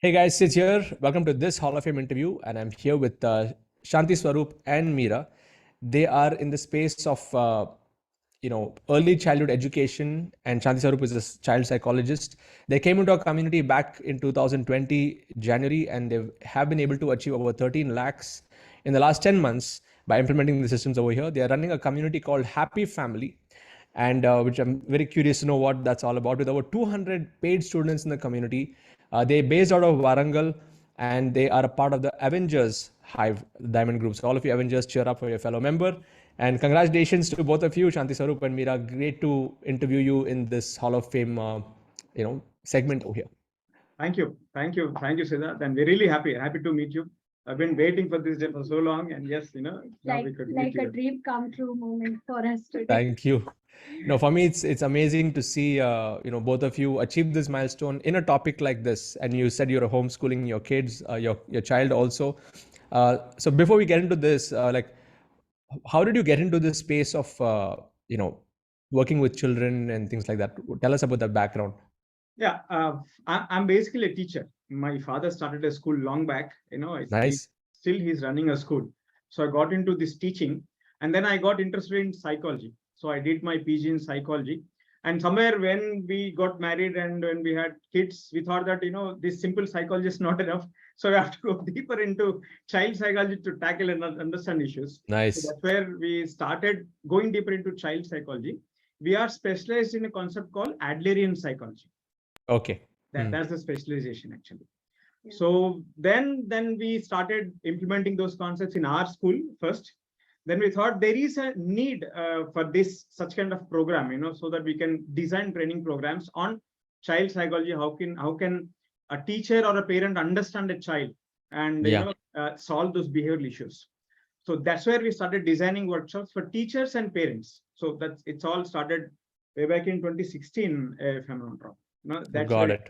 Hey guys, Sid here. Welcome to this Hall of Fame interview, and I'm here with Shanti Swaroop and Meera. They are in the space of early childhood education, and Shanti Swaroop is a child psychologist. They came into our community back in 2020 January, and they have been able to achieve over 13 lakhs in the last 10 months by implementing the systems over here. They are running a community called Happy Family, and which I'm very curious to know what that's all about. With over 200 paid students in the community, they're based out of Warangal, and they are a part of the Avengers Hive Diamond Group. So all of you Avengers, cheer up for your fellow member. And congratulations to both of you, Shanti Swaroop and Meera. Great to interview you in this Hall of Fame, segment over here. Thank you, Siddharth, and we're really happy to meet you. I've been waiting for this day for so long, and yes, now we could meet you. Like a dream come true moment for us today. Thank you. No, for me, it's amazing to see both of you achieve this milestone in a topic like this. And you said you're homeschooling your kids, your child also. So before we get into this, how did you get into this space of working with children and things like that? Tell us about that background. Yeah, I'm basically a teacher. My father started a school long back. Nice. Still, he's running a school. So I got into this teaching, and then I got interested in psychology. So I did my PG in psychology. And somewhere when we got married and when we had kids, we thought that, this simple psychology is not enough. So we have to go deeper into child psychology to tackle and understand issues. Nice. So that's where we started going deeper into child psychology. We are specialized in a concept called Adlerian psychology. Okay. That's the specialization actually. Yeah. So then we started implementing those concepts in our school first. Then we thought there is a need for such kind of program, so that we can design training programs on child psychology. How can a teacher or a parent understand a child and solve those behavioral issues? So that's where we started designing workshops for teachers and parents. So it's all started way back in 2016, if I'm not wrong. Got it.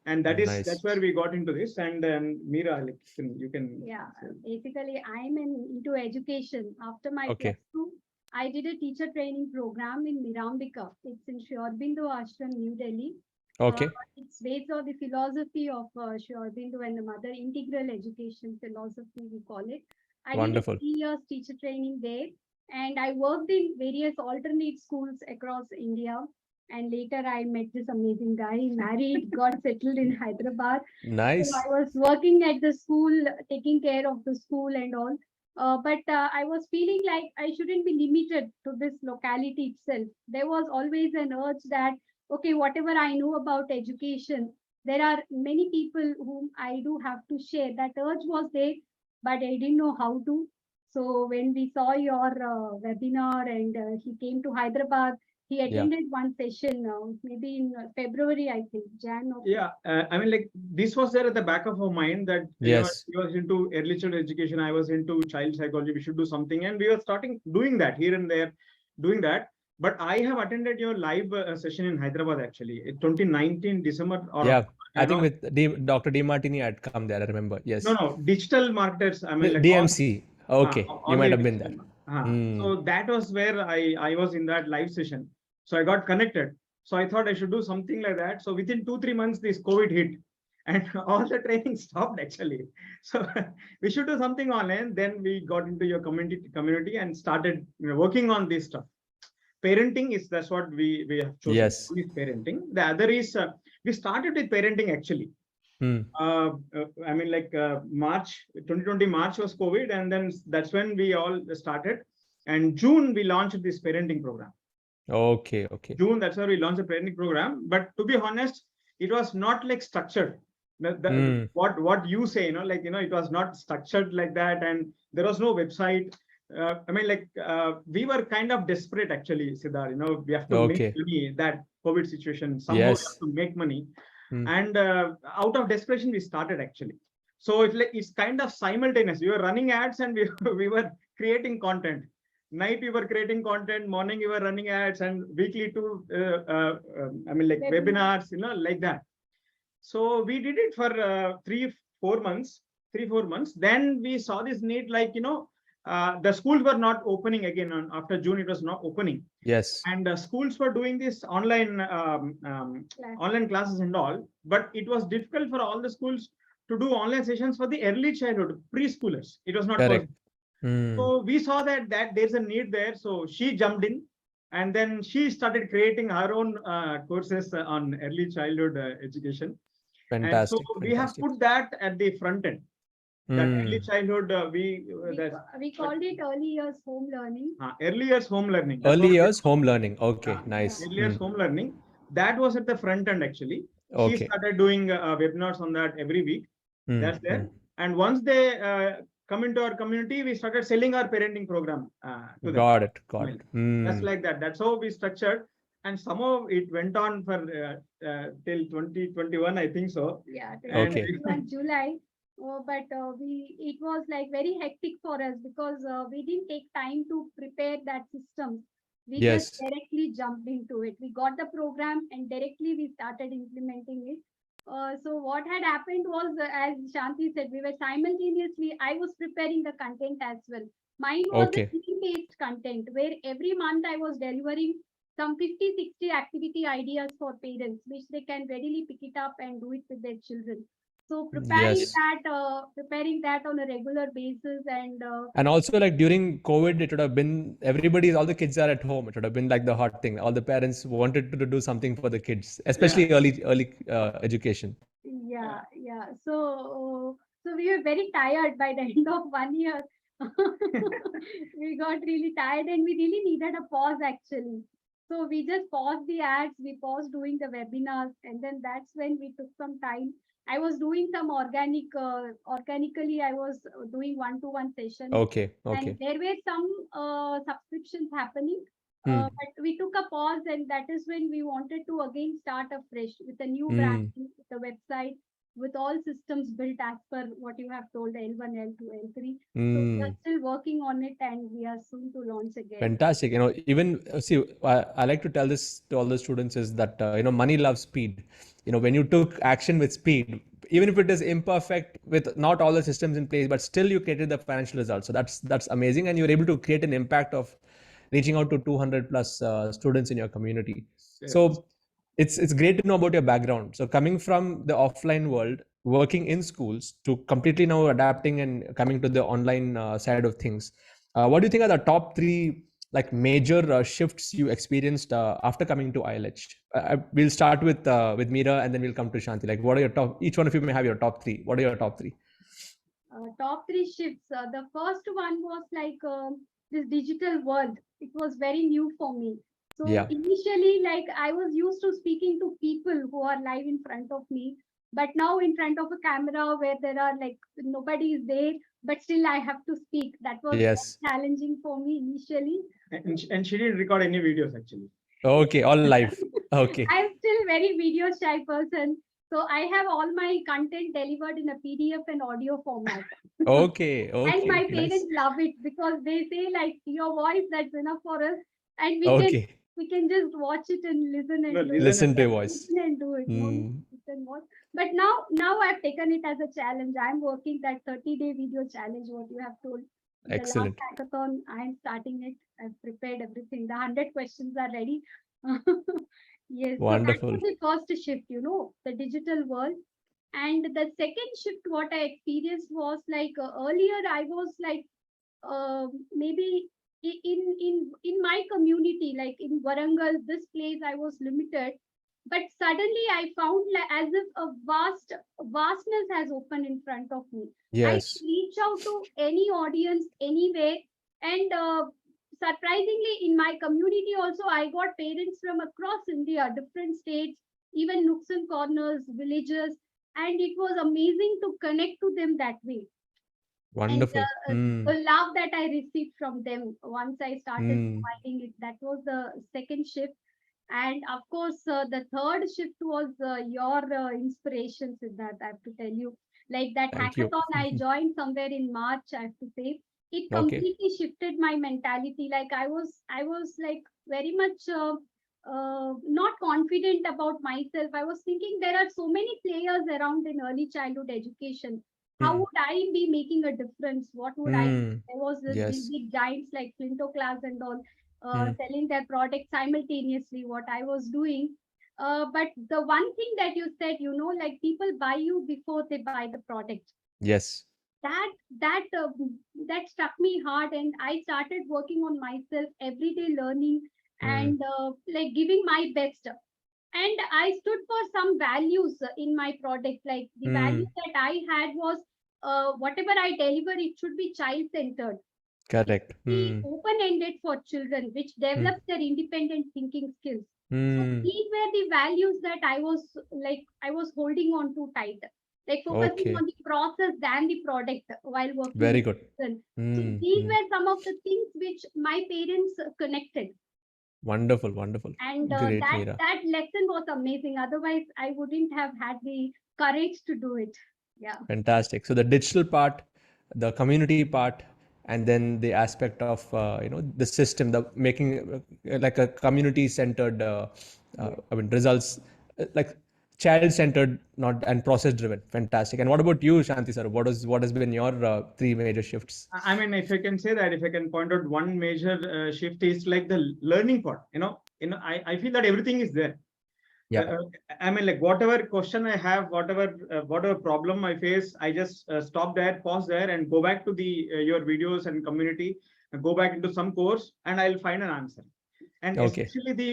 And that's where we got into this. And Meera, you can. Yeah, basically I'm into education. After my plus 2, I did a teacher training program in Mirambika. It's in Sri Aurobindo Ashram, New Delhi. Okay. It's based on the philosophy of Sri Aurobindo and the Mother Integral Education philosophy, we call it. I Wonderful. did 3 years teacher training there, and I worked in various alternate schools across India. And later I met this amazing guy, married, got settled in Hyderabad. Nice. So I was working at the school, taking care of the school and all. But I was feeling like I shouldn't be limited to this locality itself. There was always an urge that, okay, whatever I know about education, there are many people whom I do have to share. That urge was there, but I didn't know how to. So when we saw your webinar and he came to Hyderabad, he attended one session, maybe in February, I think, Jan. Yeah, this was there at the back of our mind that he was into early childhood education. I was into child psychology. We should do something, and we were starting doing that here and there, doing that. But I have attended your live session in Hyderabad actually, in 2019 December. I think with Dr. D. Martini had come there. I remember. Yes. No, digital marketers. DMC. Okay, you might have been there. So that was where I was in that live session. So I got connected. So I thought I should do something like that. So within 2-3 months, this COVID hit and all the training stopped actually. So we should do something online. Then we got into your community and started working on this stuff. Parenting that's what we have chosen. Yes. Is parenting. The other is we started with parenting actually. March 2020 March was COVID, and then that's when we all started. And June we launched this parenting program. Okay. June, that's where we launched the parenting program. But to be honest, it was not like structured. What you say, it was not structured like that, and there was no website. We were kind of desperate actually, Siddharth. We have to make money. That COVID situation, somehow we have to make money. And out of desperation, we started actually. So it's kind of simultaneous. We were running ads and we were creating content. Night we were creating content, morning we were running ads, and weekly to webinars, like that. So we did it for 3-4 months. Then we saw this need, the schools were not opening again. After June, it was not opening. Yes. And schools were doing this online online classes and all, but it was difficult for all the schools to do online sessions for the early childhood preschoolers. It was not Correct. possible. So we saw that there's a need there. So she jumped in, and then she started creating her own courses on early childhood education. Fantastic. And so we have put that at the front end. That early childhood, we called it early years home learning. Early years home learning. Early years home learning. Okay, nice. Early years home learning. That was at the front end actually. She started doing webinars on that every week. That's there. And once they come into our community, we started selling our parenting program to them. Got it. That's like that. That's how we structured. And somehow it went on for till 2021, I think so. Yeah, 2021 July. But it was like very hectic for us because we didn't take time to prepare that system. We just directly jumped into it. We got the program and directly we started implementing it. So what had happened was, as Shanti said, we were simultaneously, I was preparing the content as well. Mine was a theme-based content where every month I was delivering some 50-60 activity ideas for parents, which they can readily pick it up and do it with their children. So preparing that on a regular basis, and also like during COVID, it would have been all the kids are at home. It would have been like the hot thing. All the parents wanted to do something for the kids, especially early education. Yeah. So we were very tired by the end of 1 year. We got really tired and we really needed a pause actually. So we just paused the ads, we paused doing the webinars, and then that's when we took some time. I was doing some organically, I was doing one-to-one sessions. And there were some subscriptions happening. But we took a pause, and that is when we wanted to again start afresh with a new branding, with the website, with all systems built as per what you have told, L1, L2, L3. So we are still working on it, and we are soon to launch again. Fantastic. Even see, I like to tell this to all the students is that money loves speed. When you took action with speed, even if it is imperfect with not all the systems in place, but still you created the financial results. So that's amazing, and you're able to create an impact of reaching out to 200 plus students in your community. So it's great to know about your background. So coming from the offline world, working in schools, to completely now adapting and coming to the online side of things. What do you think are the top 3 like major shifts you experienced after coming to ILH? We'll start with Meera, and then we'll come to Shanti. Like, what are your top? Each one of you may have your top 3. What are your top 3? Top 3 shifts. The first one was like this digital world. It was very new for me. So initially, like I was used to speaking to people who are live in front of me, but now in front of a camera where there are like nobody is there, but still I have to speak. That was challenging for me initially. And she didn't record any videos actually. Okay, all live. Okay. I'm still very video shy person. So I have all my content delivered in a PDF and audio format. Okay. And my parents love it because they say like your voice, that's enough for us. And we can just watch it and listen and listen to your voice. Listen and do it. But now I've taken it as a challenge. I'm working that 30-day video challenge, what you have told. Excellent. The last hackathon, I'm starting it. I've prepared everything. The 100 questions are ready. Yes. Wonderful. So that was the first shift, the digital world. And the second shift, what I experienced was like earlier I was like maybe in my community, like in Warangal, this place I was limited. But suddenly I found like as if a vastness has opened in front of me. Yes. I reach out to any audience anywhere, and surprisingly in my community also I got parents from across India, different states, even nooks and corners, villages, and it was amazing to connect to them that way. Wonderful. And the love that I received from them once I started providing it, that was the second shift. And of course, the third shift was your inspiration, Siddharth, I have to tell you. Like that hackathon I joined somewhere in March, I have to say. It completely shifted my mentality. Like I was like very much not confident about myself. I was thinking there are so many players around in early childhood education. How would I be making a difference? What would I do? There was this big giants like Flinto Class and all selling their product simultaneously, what I was doing. But the one thing that you said, like people buy you before they buy the product. Yes. That that uh, that struck me hard, and I started working on myself every day, learning Mm, and like giving my best. And I stood for some values in my product. Like the value mm, that I had was whatever I deliver, it should be child centered, correct. be Mm, open ended for children, which mm, develops their independent thinking skills. So mm. these were the values that I was holding on to tight, like focusing Okay. on the process than the product while working Very with good. children. So Mm, these mm. were some of the things which my parents connected, Wonderful, wonderful. and Great, that Meera. that lesson was amazing. Otherwise, I wouldn't have had the courage to do it. Yeah. Fantastic. So the digital part, the community part, and then the aspect of the system, the making like a community-centered, Yes. I mean results, like child-centered, not and process-driven. Fantastic. And what about you, Shanti sir? What has been your three major shifts? I mean, if I can say that, if I can point out one major shift is like the learning part. I feel that everything is there. Uh, Yeah. uh, I mean, like whatever question I have, whatever problem I face, I just stop there, pause there, and go back to the your videos and community, go back into some course, and I'll find an answer. And Okay. especially the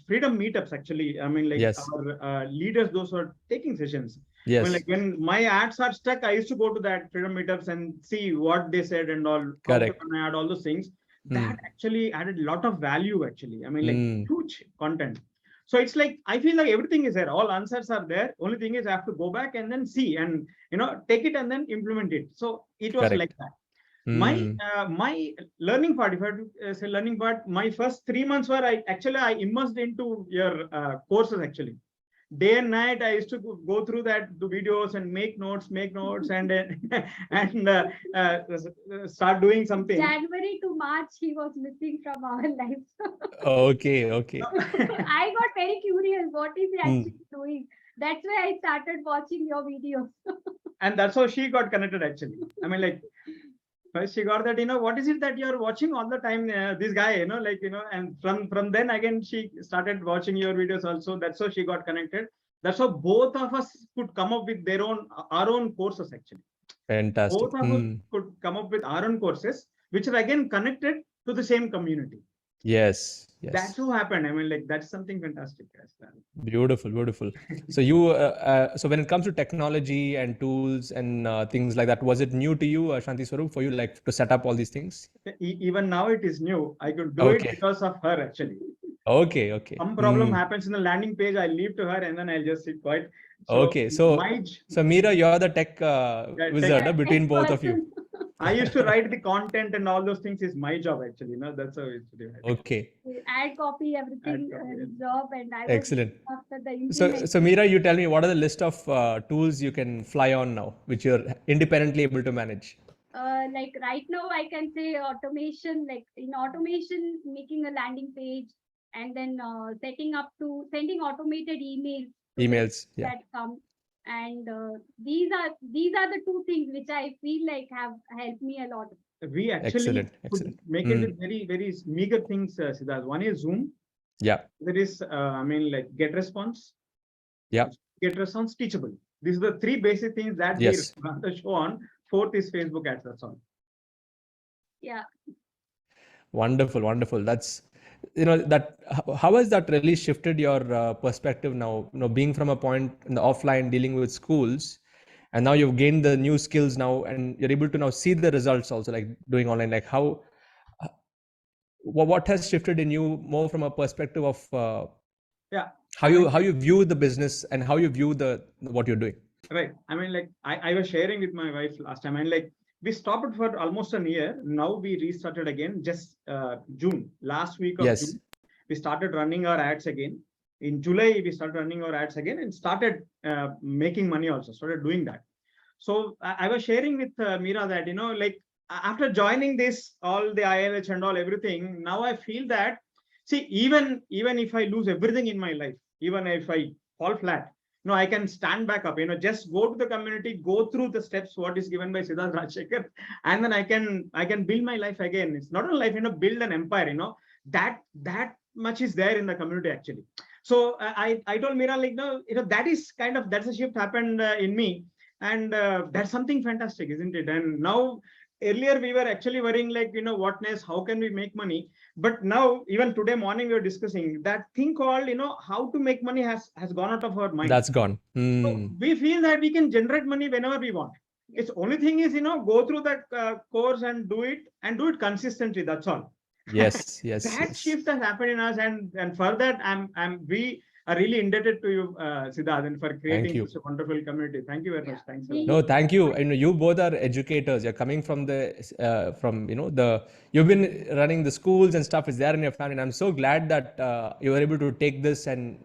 freedom meetups, actually, I mean, like Yes. our leaders, those who are taking sessions. I mean, Yes. like when my ads are stuck, I used to go to that freedom meetups and see what they said and all, how to Correct. run an ad, all those things. That Mm. actually added a lot of value, actually. I mean, like Mm. huge content. So it's like I feel like everything is there, all answers are there. Only thing is I have to go back and then see and take it and then implement it. So it was like Correct. that. My Mm. my learning part, if I have to say learning part, my first 3 months were I immersed into your courses, actually. Day and night I used to go through that the videos and make notes, and and uh, start doing something. January to March, he was missing from our lives. Okay. Okay. I got very curious. What is he Mm. actually doing? That's why I started watching your videos. And that's how she got connected, actually. I mean, like first she got that, what is it that you're watching all the time, this guy, and from then again she started watching your videos also. That's how she got connected. That's how both of us could come up with our own courses, actually. Fantastic. Both of us Mm. could come up with our own courses, which are again connected to the same community. Yes. That's Yes. how happened. I mean, like that's something fantastic as well. Beautiful, beautiful. So when it comes to technology and tools and things like that, was it new to you, Shanti Swaroop, for you like to set up all these things? Even now it is new. I could do it Okay, because of her, actually. okay, okay. Some problem Mm. happens in the landing page, I leave to her and then I'll just sit quiet. So Okay, so my so Meera, you're the tech tech, wizard between Next both of you. person. I used to write the content and all those things is my job, actually. That's how I used to do it. Okay, Add copy, everything, copy, his job, and I was excellent. after the So implementation. Meera, you tell me what are the list of tools you can fly on now, which you're independently able to manage? Like right now, I can say automation, like in automation, making a landing page, and then sending automated emails to the Emails, yeah. that come. And these are the two things which I feel like have helped me a lot. We actually Excellent, could excellent. make it Mm. with very, very meager things, Siddharth. One is Zoom. Yeah, There is, I mean, like get response. yeah, Get response, teachable. These are the three basic things that we yes. run the show on. Fourth is Facebook ads. That's all. Yeah. Wonderful, wonderful. That's, that how has that really shifted your perspective now? Being from a point in the offline dealing with schools, and now you've gained the new skills now, and you're able to now see the results also, like doing online. Like how, what has shifted in you more from a perspective of Yeah. how I mean, you view the business and how you view the what you're doing. right. I mean, like I was sharing with my wife last time, and like we stopped for almost a year. Now we restarted again, just June, last week of Yes. June. We started running our ads again. In July, we started running our ads again and started making money also, started doing that. So I was sharing with Meera that, like after joining this, all the ILH and all everything, now I feel that, see, even if I lose everything in my life, even if I fall flat, I can stand back up, just go to the community, go through the steps, what is given by Siddharth Rajsekar, and then I can build my life again. It's not a life, build an empire, that much is there in the community, actually. So I told Meera, like, no, that is kind of, that's a shift happened in me. And that's something fantastic, isn't it? And now, earlier we were actually worrying, like, what next, how can we make money? But now, even today morning, we were discussing that thing called, how to make money has gone out of our mind. That's gone. So we feel that we can generate money whenever we want. It's only thing is, go through that course and do it consistently. That's all. Yes, That yes. shift has happened in us, and for that, we are really indebted to you, Siddharth, and for creating you. such a wonderful community. Thank you very much. Thanks a lot. No, thank you. And you both are educators. You're coming from you've been running the schools and stuff is there in your family. And I'm so glad that you were able to take this and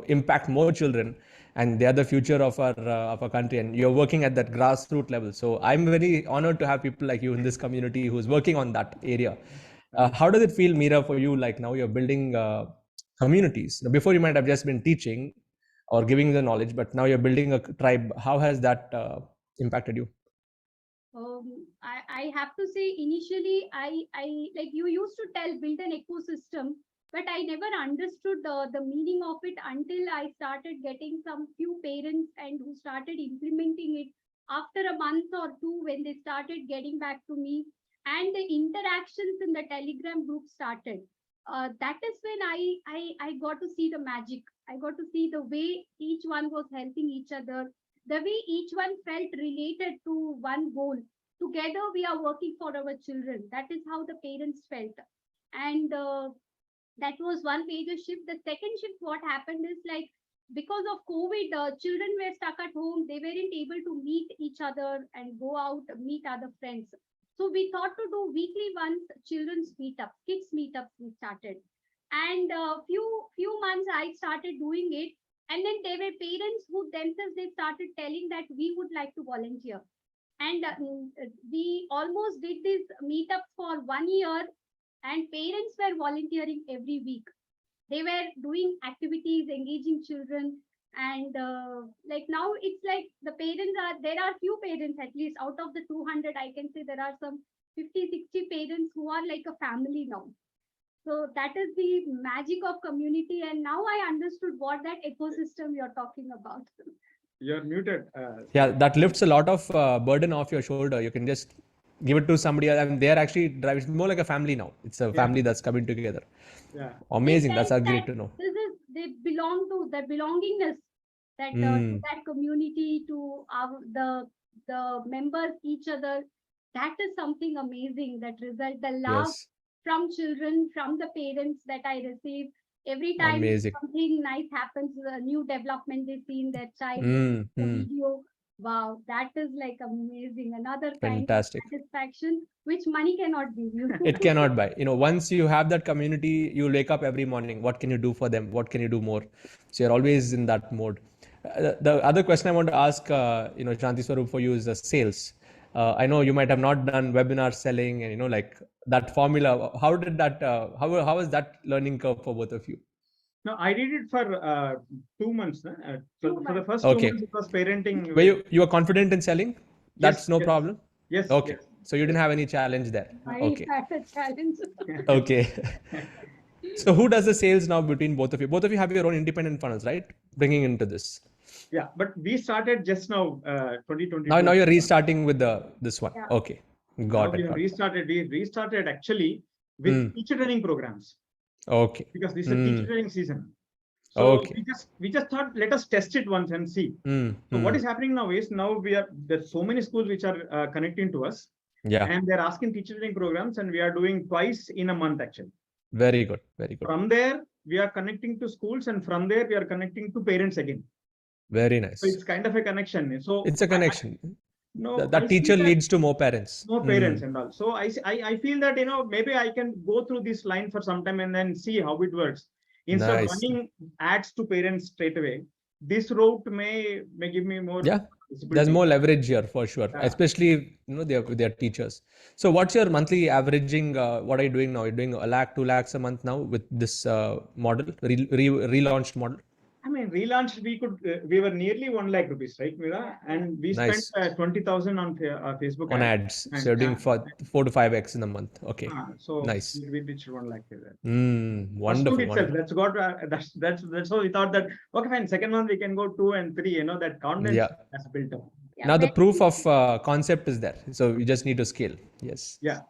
impact more children. And they are the future of our country. And you're working at that grassroots level. So I'm very honored to have people like you in this community who's working on that area. How does it feel, Meera, for you? Like now you're building communities. Before you might have just been teaching or giving the knowledge, but now you're building a tribe. How has that impacted you? I have to say, initially, I like you used to tell build an ecosystem, but I never understood the meaning of it until I started getting some few parents and who started implementing it after a month or two, when they started getting back to me, and the interactions in the Telegram group started. That is when I got to see the magic. I got to see the way each one was helping each other, the way each one felt related to one goal. Together, we are working for our children. That is how the parents felt. And that was one major shift. The second shift, what happened is, like, because of COVID, children were stuck at home. They weren't able to meet each other and go out, meet other friends. So we thought to do weekly once children's meetups, kids meetups we started. And few months I started doing it. And then there were parents who themselves, they started telling that we would like to volunteer. And we almost did these meetups for 1 year, and parents were volunteering every week. They were doing activities, engaging children. And like now it's like there are few parents, at least out of the 200, I can say there are some 50-60 parents who are like a family now. So that is the magic of community. And now I understood what that ecosystem you're talking about. You're muted. Yeah, that lifts a lot of burden off your shoulder. You can just give it to somebody else. I mean, they're actually driving. It's more like a family now. It's a family that's coming together. Yeah. Amazing. That's great to know. They belong to the belongingness that to that community, to the members, each other. That is something amazing. That result, the love from children, from the parents that I receive every time. Something nice happens, a new development they see in their child, the video. Wow, that is like amazing. Another kind of satisfaction which money cannot give you. It cannot buy. Once you have that community, you wake up every morning. What can you do for them? What can you do more? So you're always in that mode. The other question I want to ask, Shanti Swaroop, for you is the sales. I know you might have not done webinar selling and, like that formula. How did that, how was that learning curve for both of you? No, I did it for 2 months. For the first 2 months, it was parenting. Were you were confident in selling? That's no problem? Yes. Okay. Yes. So you didn't have any challenge there? I had a challenge. Okay. So who does the sales now between both of you? Both of you have your own independent funnels, right? Bringing into this. Yeah, but we started just now, 2020. Now you're restarting with this one. Yeah. Okay. Got it. We restarted actually with teacher training programs. Okay. Because this is a teacher training season. So we just thought, let us test it once and see. So what is happening now is, there's so many schools which are connecting to us. Yeah. And they're asking teacher training programs, and we are doing twice in a month actually. Very good. Very good. From there, we are connecting to schools, and from there we are connecting to parents again. Very nice. So it's kind of a connection. So it's a connection. That teacher leads to more parents. More parents and all. So I feel that, maybe I can go through this line for some time and then see how it works. Instead of running ads to parents straight away, this route may give me more. Yeah, there's more leverage here for sure, especially they're teachers. So what's your monthly averaging? What are you doing now? You're doing 1 lakh, 2 lakhs a month now with this model, relaunched model. I mean, relaunched, we were nearly 1 lakh rupees, right, Meera? And we Nice. spent 20,000 on Facebook On ads. ads. And, So you're doing for 4 to 5x in a month. Okay. so Nice. we reached 1 lakh there. Wonderful. First month itself, that's how we thought that, okay, fine, second month we can go 2 and 3, that confidence has built up. Yeah, Now the very proof of concept is there. So you just need to scale. Yes. Yeah.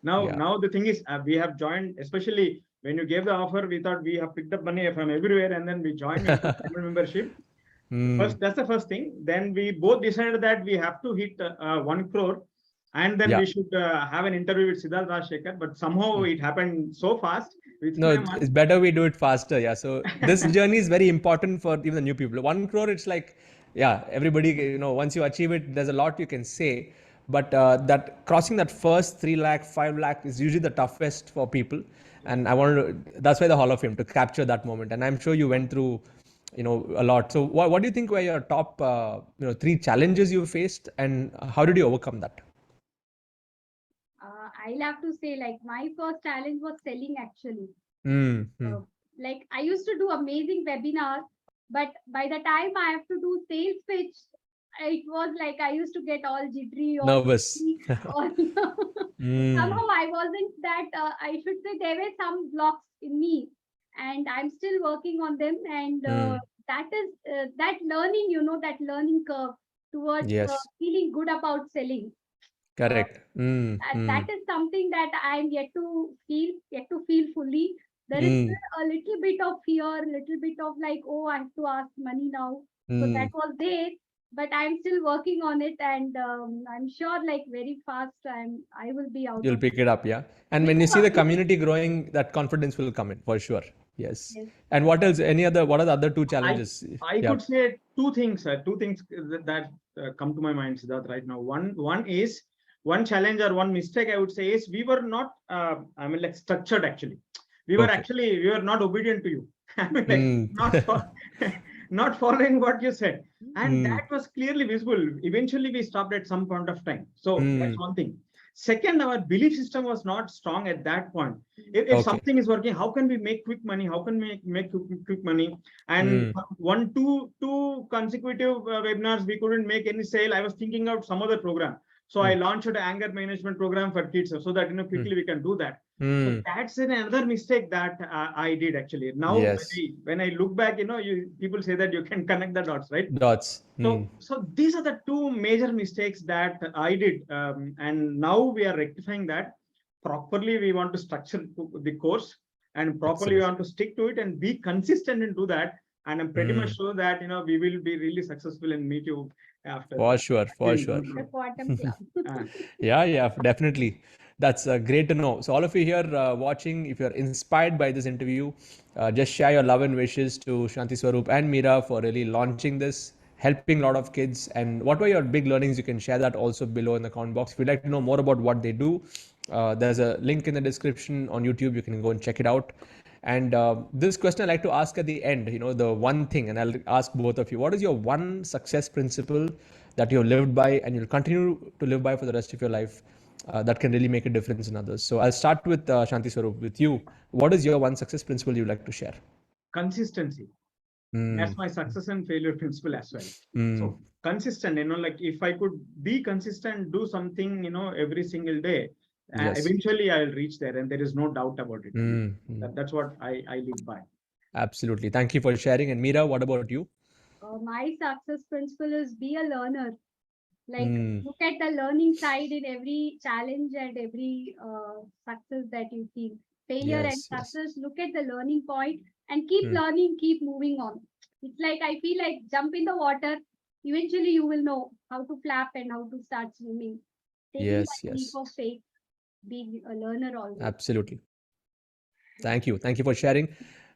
Now the thing is, we have joined, especially when you gave the offer, we thought we have picked up money from everywhere, and then we joined into membership. First, that's the first thing. Then we both decided that we have to hit 1 crore, and then we should have an interview with Siddharth Rajsekar. But somehow it happened so fast. No, it's better we do it faster. Yeah. So this journey is very important for even the new people. 1 crore, it's like, everybody, once you achieve it, there's a lot you can say. But that crossing that first 3 lakh, 5 lakh is usually the toughest for people. And that's why the Hall of Fame, to capture that moment. And I'm sure you went through, a lot. So what do you think were your top, 3 challenges you faced, and how did you overcome that? I'll have to say, like, my first challenge was selling actually. Like, I used to do amazing webinars, but by the time I have to do sales pitch, it was like I used to get all jittery, nervous. Somehow I wasn't that, I should say there were some blocks in me, and I'm still working on them. And that is that learning, that learning curve towards feeling good about selling. Correct. That is something that I'm yet to feel fully. There is still a little bit of fear, a little bit of like, oh, I have to ask money now. So that was there, but I'm still working on it, and I'm sure like very fast I will be out. You'll pick it up, yeah. And when you see the community growing, that confidence will come in for sure. Yes. And what else? What are the other 2 challenges? I could say 2 things. 2 things that come to my mind, Siddharth, right now. One challenge or one mistake I would say is we were not, structured actually. We were not obedient to you. I mean, not following what you said. And that was clearly visible. Eventually, we stopped at some point of time. So that's one thing. Second, our belief system was not strong at that point. If something is working, how can we make quick money? How can we make quick money? And 2 consecutive webinars, we couldn't make any sale. I was thinking out some other program. So I launched an anger management program for kids so that quickly we can do that. So that's another mistake that I did actually. Now when I look back, people say that you can connect the dots, right? So these are the 2 major mistakes that I did, and now we are rectifying that. Properly, we want to structure the course, and properly we want to stick to it and be consistent and do that. And I'm pretty much sure that we will be really successful and meet you after. For sure. The quantum club. Yeah, definitely. That's great to know. So all of you here watching, if you're inspired by this interview, just share your love and wishes to Shanti Swaroop and Meera for really launching this, helping a lot of kids. And what were your big learnings? You can share that also below in the comment box. If you'd like to know more about what they do, there's a link in the description on YouTube. You can go and check it out. And this question I like to ask at the end, the one thing, and I'll ask both of you, what is your one success principle that you've lived by and you'll continue to live by for the rest of your life that can really make a difference in others? So I'll start with Shanti Swaroop, with you. What is your one success principle you'd like to share? Consistency. That's my success and failure principle as well. So consistent, like if I could be consistent, do something, every single day, eventually I'll reach there, and there is no doubt about it. That's what I live by. Absolutely. Thank you for sharing. And Meera, what about you? My success principle is be a learner. Like look at the learning side in every challenge and every success that you feel. Failure and success, look at the learning point and keep learning, keep moving on. It's like, I feel like jump in the water. Eventually you will know how to flap and how to start swimming. Taking that leap of faith. Being a learner also. Absolutely. Thank you for sharing.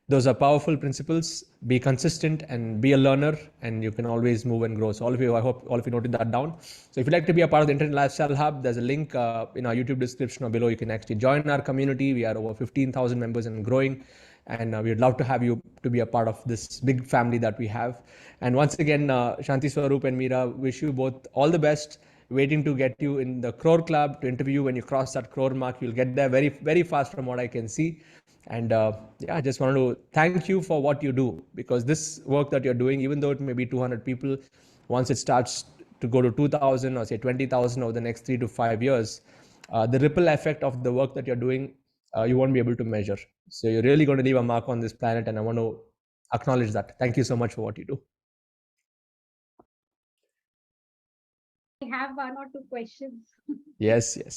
Those are powerful principles. Be consistent and be a learner, and you can always move and grow. So all of you, I hope all of you noted that down. So if you'd like to be a part of the Internet Lifestyle Hub, there's a link in our YouTube description or below. You can actually join our community. We are over 15,000 members and growing, and we'd love to have you to be a part of this big family that we have. And once again, Shanti Swaroop and Meera, wish you both all the best. Waiting to get you in the crore club to interview. When you cross that crore mark, you'll get there very, very fast from what I can see. And yeah, I just wanted to thank you for what you do, because this work that you're doing, even though it may be 200 people, once it starts to go to 2,000 or say 20,000 over the next 3 to 5 years, the ripple effect of the work that you're doing, you won't be able to measure. So you're really going to leave a mark on this planet, and I want to acknowledge that. Thank you so much for what you do. I have one or two questions. Yes, yes.